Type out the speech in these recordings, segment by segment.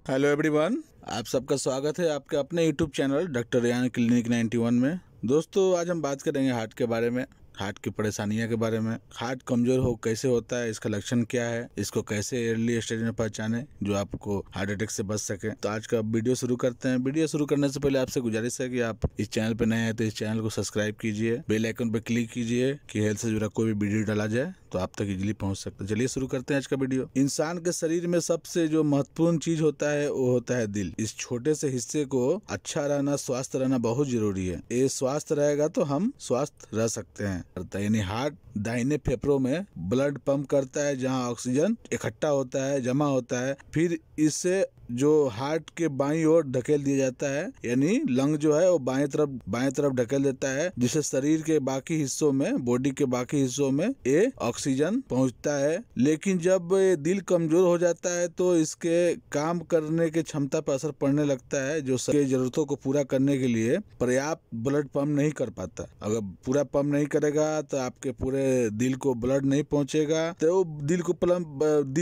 Hello everyone, आप सबका स्वागत है आपके अपने YouTube channel doctor Rayyan clinic 91 में। दोस्तों, आज हम बात करेंगे हार्ट के बारे में, हार्ट की परेशानियों के बारे में। हार्ट कमजोर हो कैसे होता है, इसका लक्षण क्या है, इसको कैसे अर्ली स्टेज में पहचाने जो आपको हार्ट अटैक से बच सके। तो आज का वीडियो शुरू करते हैं। वीडियो शुरू करने से पहले आपसे गुजारिश है कि आप इस चैनल पे नए हैं तो इस चैनल को सब्सक्राइब कीजिए, बेल आइकन पे क्लिक कीजिए कि हेल्थ से जुड़ा कोई भी वीडियो डाला जाए तो आप तक इजीली पहुंच सकते हैं। चलिए शुरू करते हैं आज का वीडियो। इंसान के शरीर में सबसे जो महत्वपूर्ण चीज होता है वो होता है दिल। इस छोटे से हिस्से को अच्छा रहना, स्वस्थ रहना बहुत जरूरी है। ये स्वस्थ रहेगा तो हम स्वस्थ रह सकते हैं। यानी हार्ट दाहिने फेफड़ों में ब्लड पंप करता है, जहां ऑक्सीजन इकट्ठा होता है, जमा होता है, फिर इससे जो हार्ट के बाईं ओर ढकेल दिया जाता है, यानी लंग जो है वो बाएं तरफ ढकेल देता है, जिससे शरीर के बाकी हिस्सों में, बॉडी के बाकी हिस्सों में ये ऑक्सीजन पहुंचता है। लेकिन जब ये दिल कमजोर हो जाता है तो इसके काम करने की क्षमता पर असर पड़ने लगता है, जो शरीर की जरूरतों को पूरा करने के लिए पर्याप्त ब्लड पंप नहीं कर पाता। अगर पूरा पंप नहीं करेगा तो आपके पूरे दिल को ब्लड नहीं पहुंचेगा, तो दिल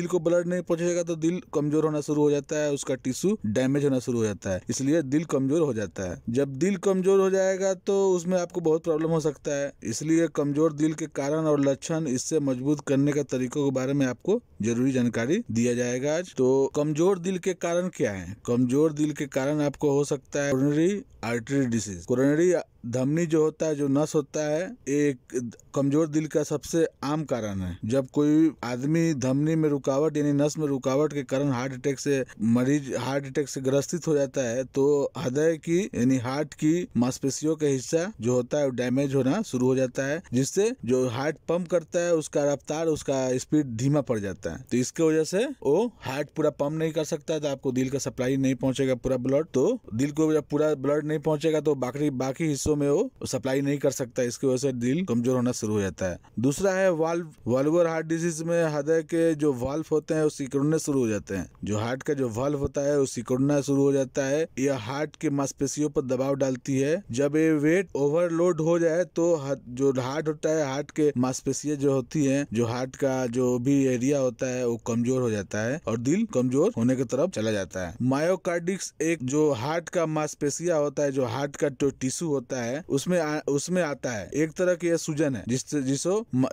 को ब्लड नहीं पहुंचेगा तो दिल कमजोर होना शुरू हो जाता है, उसका टिश्यू डैमेज होना शुरू हो जाता है, इसलिए दिल कमजोर हो जाता है। जब दिल कमजोर हो जाएगा तो उसमें आपको बहुत प्रॉब्लम हो सकता है। इसलिए कमजोर दिल के कारण और लक्षण, इससे मजबूत करने के तरीकों के बारे में आपको जरूरी जानकारी दिया जाएगा आज। तो कमजोर दिल के कारण क्या है? कमजोर दिल के कारण आपको हो सकता है कोरोनरी आर्टरी डिसीज। कोरोनरी धमनी जो होता है, जो नस होता है, एक कमजोर दिल का सबसे आम कारण है। जब कोई आदमी धमनी में रुकावट यानी नस में रुकावट के कारण हार्ट अटैक से ग्रसित हो जाता है तो हृदय की यानी हार्ट की मांसपेशियों का हिस्सा जो होता है डैमेज होना शुरू हो जाता है, जिससे जो हार्ट पंप करता है उसका रफ्तार, उसका स्पीड धीमा पड़ जाता है। तो इसके वजह से वो हार्ट पूरा पंप नहीं कर सकता, तो आपको दिल का सप्लाई नहीं पहुंचेगा पूरा ब्लड। तो दिल को जब पूरा ब्लड नहीं पहुंचेगा तो बाकी हिस्सों में वो सप्लाई नहीं कर सकता, इसकी वजह से दिल कमजोर होना शुरू हो जाता है। दूसरा है वाल्वुलर हार्ट डिजीज में हृदय के जो वाल्व होते हैं वो सिकुड़ने शुरू हो जाते हैं। जो हार्ट का जो वाल्व होता है वो सिकुड़ना शुरू हो जाता है। यह हार्ट की मांसपेशियों पर दबाव डालती है। जब ये वेट ओवरलोड हो जाए तो जो हार्ट होता है, हार्ट के मांसपेशियां जो होती है, जो हार्ट का जो भी एरिया होता है वो कमजोर हो जाता है और दिल कमजोर होने की तरफ चला जाता है। मायोकार्डिक्स एक जो हार्ट का मांसपेशिया होता है, जो हार्ट का टिश्यू होता है, उसमें आता है। एक तरह की सूजन है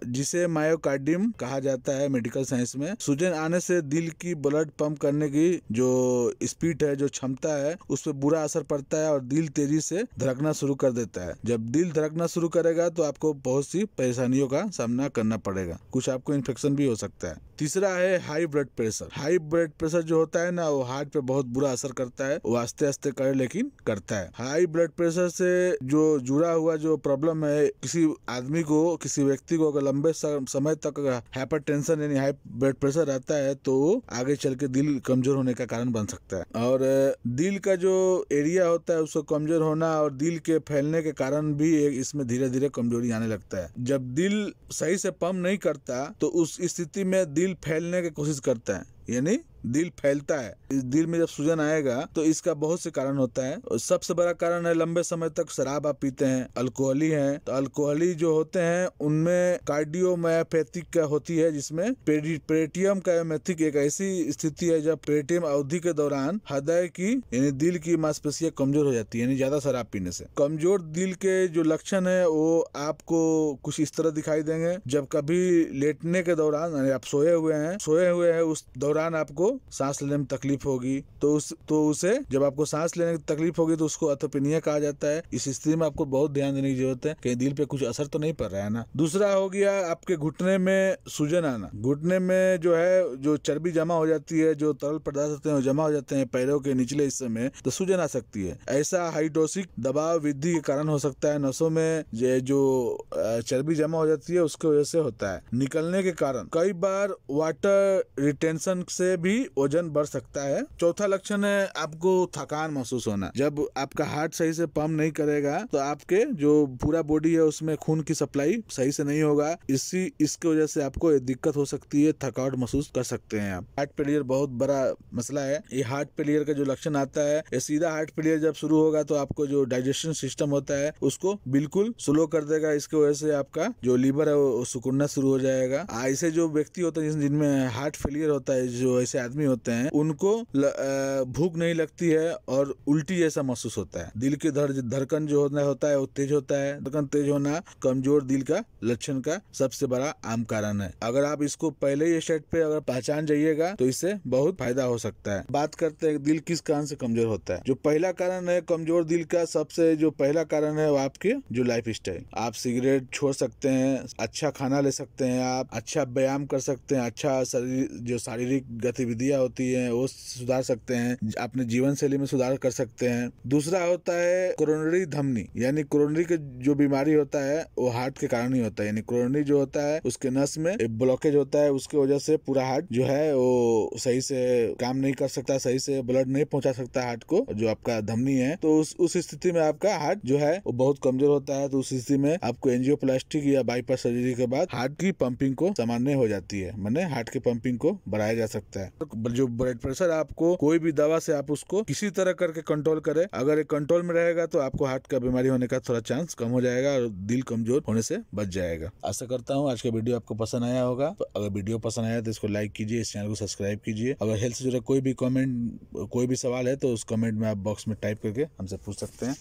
जिसे मायोकार्डियम कहा जाता है मेडिकल साइंस में। सूजन आने से दिल की ब्लड पंप करने की जो स्पीड है, जो क्षमता है, उस पर बुरा असर पड़ता है और दिल तेजी से धड़कना शुरू कर देता है। जब दिल धड़कना शुरू करेगा तो आपको बहुत सी परेशानियों का सामना करना पड़ेगा, कुछ आपको इन्फेक्शन भी हो सकता है। तीसरा है high blood pressure. High blood pressure जो होता है ना, वो हार्ट पे बहुत बुरा असर करता है। वो आस्ते आस्ते करे लेकिन करता है। हाई ब्लड प्रेशर से जो जुड़ा हुआ जो प्रॉब्लम है, किसी आदमी को, किसी व्यक्ति को अगर लंबे समय तक हाइपरटेंशन यानी हाई ब्लड प्रेशर रहता है तो आगे चल के दिल कमजोर होने का कारण बन सकता है। और दिल का जो एरिया होता है उसको कमजोर होना और दिल के फैलने के कारण भी इसमें धीरे धीरे कमजोरी आने लगता है। जब दिल सही से पंप नहीं करता तो उस स्थिति में दिल फैलने की कोशिश करता है, यानी दिल फैलता है। इस दिल में जब सूजन आएगा तो इसका बहुत से कारण होता है और सबसे बड़ा कारण है लंबे समय तक शराब आप पीते हैं, अल्कोहली है। तो अल्कोहली जो होते हैं उनमें कार्डियोमायोपैथिक का होती है, जिसमें पेरिटियम कायोपैथिक एक ऐसी स्थिति है जब पेरिटियम अवधि के दौरान हृदय की यानी दिल की मांसपेशियां कमजोर हो जाती है, यानी ज्यादा शराब पीने से। कमजोर दिल के जो लक्षण है वो आपको कुछ इस तरह दिखाई देंगे। जब कभी लेटने के दौरान आप सोए हुए हैं उस दौरान आपको सांस लेने में तकलीफ होगी, तो उसे जब आपको सांस लेने की तकलीफ होगी तो उसको अथोपेनिया कहा जाता है। इस स्थिति में आपको बहुत ध्यान देने की जरूरत है कि दिल पे कुछ असर तो नहीं पड़ रहा है ना। दूसरा हो गया आपके घुटने में सूजन आना। घुटने में जो है जो चर्बी जमा हो जाती है, जो तरल पदार्थ होते हैं वो जमा हो जाते हैं पैरों के निचले हिस्से में, तो सूजन आ सकती है। ऐसा हाइड्रोसिक दबाव वृद्धि के कारण हो सकता है। नसों में जो चर्बी जमा हो जाती है उसकी वजह से होता है। निकलने के कारण कई बार वाटर रिटेंशन से भी वजन बढ़ सकता है। चौथा लक्षण है आपको थकान महसूस होना। जब आपका हार्ट सही से पंप नहीं करेगा तो आपके जो पूरा बॉडी है उसमें खून की सप्लाई सही से नहीं होगा। इसकी वजह से आपको दिक्कत हो सकती है, थकावट महसूस कर सकते हैं आप। हार्ट फेलियर बहुत बड़ा मसला है। ये हार्ट फेलियर का जो लक्षण आता है, ये सीधा हार्ट फेलियर जब शुरू होगा तो आपको जो डाइजेशन सिस्टम होता है उसको बिल्कुल स्लो कर देगा। इसकी वजह से आपका जो लीवर है वो सिकुड़ना शुरू हो जाएगा। ऐसे जो व्यक्ति होते हैं जिनमें हार्ट फेलियर होता है, जो ऐसे आदमी होते हैं उनको भूख नहीं लगती है और उल्टी जैसा महसूस होता है। दिल की धड़कन जो होता है वो तेज होता है। धड़कन तेज होना कमजोर दिल का लक्षण का सबसे बड़ा आम कारण है। अगर आप इसको पहले ही स्टेज पे अगर पहचान जाइएगा तो इससे बहुत फायदा हो सकता है। बात करते हैं दिल किस कारण से कमजोर होता है। जो पहला कारण है कमजोर दिल का, सबसे जो पहला कारण है वो आपके जो लाइफ स्टाइल। आप सिगरेट छोड़ सकते हैं, अच्छा खाना ले सकते हैं, आप अच्छा व्यायाम कर सकते हैं, अच्छा जो शारीरिक गतिविधियां होती हैं वो सुधार सकते हैं, अपने जीवन शैली में सुधार कर सकते हैं। दूसरा होता है कोरोनरी धमनी, यानी कोरोनरी के जो बीमारी होता है वो हार्ट के कारण ही होता है। यानी कोरोनरी जो होता है उसके नस में एक ब्लॉकेज होता है, उसकी वजह से पूरा हार्ट जो है वो सही से काम नहीं कर सकता, सही से ब्लड नहीं पहुंचा सकता हार्ट को, जो आपका धमनी है। तो उस स्थिति में आपका हार्ट जो है वो बहुत कमजोर होता है। तो उस स्थिति में आपको एंजियोप्लास्टिक या बाईपास सर्जरी के बाद हार्ट की पंपिंग को सामान्य हो जाती है, माने हार्ट की पंपिंग को बढ़ाया जा सकता है। जो ब्लड प्रेशर आपको कोई भी दवा से आप उसको किसी तरह करके कंट्रोल करें, अगर ये कंट्रोल में रहेगा तो आपको हार्ट का बीमारी होने का थोड़ा चांस कम हो जाएगा और दिल कमजोर होने से बच जाएगा। आशा करता हूँ आज का वीडियो आपको पसंद आया होगा। तो अगर वीडियो पसंद आया तो इसको लाइक कीजिए, इस चैनल को सब्सक्राइब कीजिए। अगर हेल्थ से जुड़ा कोई भी कमेंट, कोई भी सवाल है तो उस कमेंट में आप बॉक्स में टाइप करके हमसे पूछ सकते हैं।